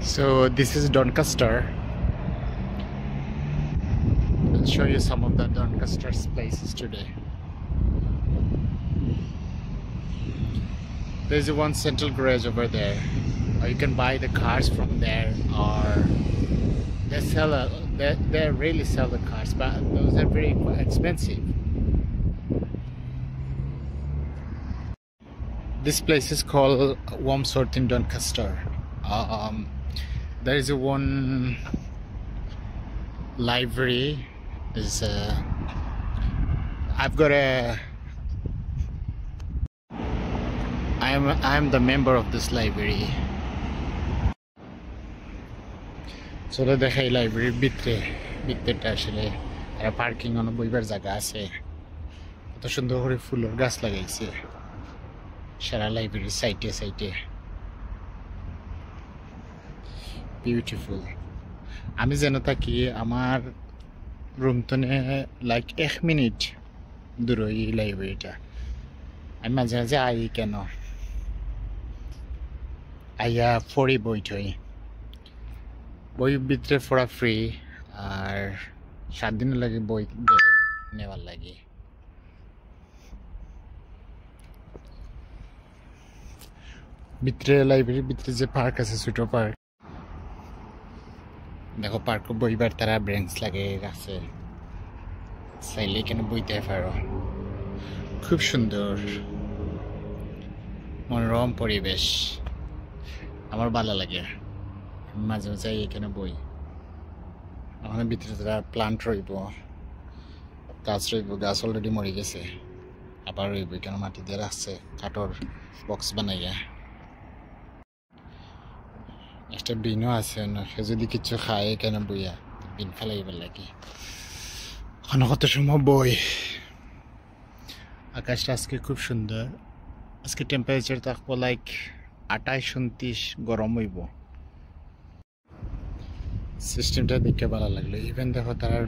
So this is Doncaster. I'll show you some of the Doncaster's places today. There's one central garage over there. Or you can buy the cars from there, or they really sell the cars, but those are very expensive. This place is called Wormsworth in Doncaster. There is one library. I'm the member of this library. So the high library bitre আসলে আর parking on বইবার জায়গা আছে কত সুন্দর করে ফুলের গাছ লাগাইছে সারা library সাইটে বিউটিফুল আমি যেন থাকি আমার রুম থেকে লাইক 1 মিনিট দূরে এই লাইব্রেরিটা আমি মাঝে মাঝে আই কেন আইয়া পড়ি বই ভিতরে পড়া ফ্রি আর 7 দিন লাগে বই নেওয়ার লাগে ভিতরে লাইব্রেরির ভিতরে যে পার্ক আছে ছোট পার্ক দেখো পার্ক বইবার তারা ব্রেঞ্চ লাগে আছে চাইলে এখানে বইতে পারো খুব সুন্দর মনোরম পরিবেশ আমার ভালো লাগে মাঝে মাঝে এখানে বই আমাদের ভিতরে তারা প্লান্ট রইব গাছ অলরেডি মরে গেছে আবার রইব এখানে মাটি দিয়ে রাখছে কাঠের বক্স বানাইয়া একটা বিনও আছে সে যদি কিছু খায় এখানে বইয়া বিন ফেলাইবার লাগে কত সময় বই আকাশটা আজকে খুব সুন্দর আজকে টেম্পারেচার থাকবো লাইক 28-29 গরম হইব সিস্টেমটা দেখে ভালো লাগলো ইভেন দেখো তার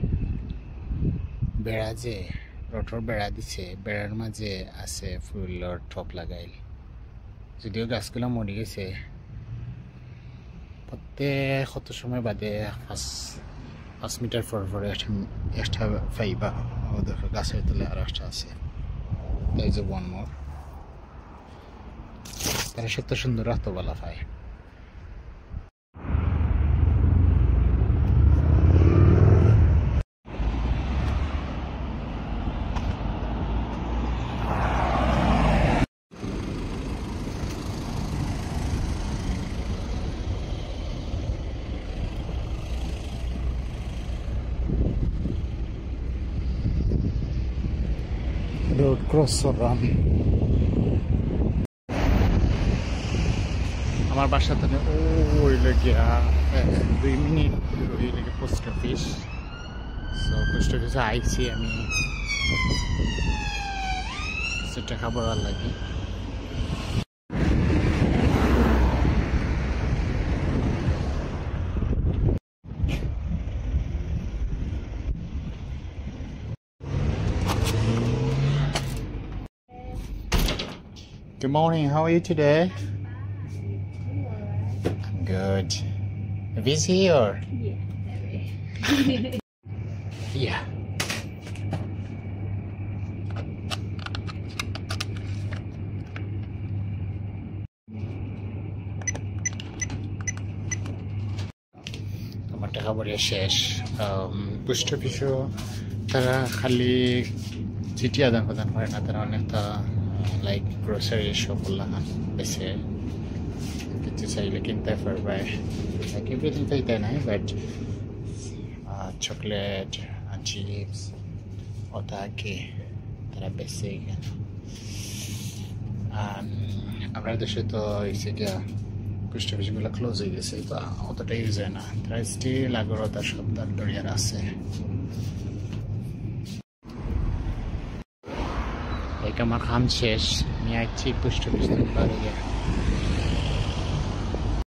বেড়া যে রটর বেড়া দিছে বেড়ার মাঝে আছে ফুলের টপ লাগাইল যদিও গাছগুলো মরে গেছে প্রত্যেক কত সময় বাদে 5 মিটার পর একটা পাইবা দেখো গাছের তলে আর একটা আছে এই যে ওয়ান মোর তারা সত্য সুন্দর রাখতে বলা পায় road cross run আমার বাসা থেকে ওই লেগিয়া 2 মিনিট ওই লেগে পোস্ট অফিস সো পোস্ট অফিসে আইছি আমি সেটা খাবার লাগে Good morning, how are you today? I'm good. Busy or? Yeah. আমার টাকা পড়ে শেষ পোস্ট অফিসও তারা খালি চিঠি আদান প্রদান করে না তারা অনেকটা লাইক গ্রোসারি শপ বেছে কিছু চাইলে কিনতে পারবে লাইক এভরিথিং পাইতে নাই বাট চকলেট চিপস ওটা কি তারা বেছে এখানে আমরা দেশে তো এসে গিয়া পোস্ট অফিসগুলো ক্লোজ হয়ে গেছে বা অতটা ইউজ হয় না তারা স্টিল আগরতা সপ্তাহ দরিয়ার আছে আমার কাম শেষ আমি আইছি পোস্ট অফিস থেকে বাড়ি গিয়ে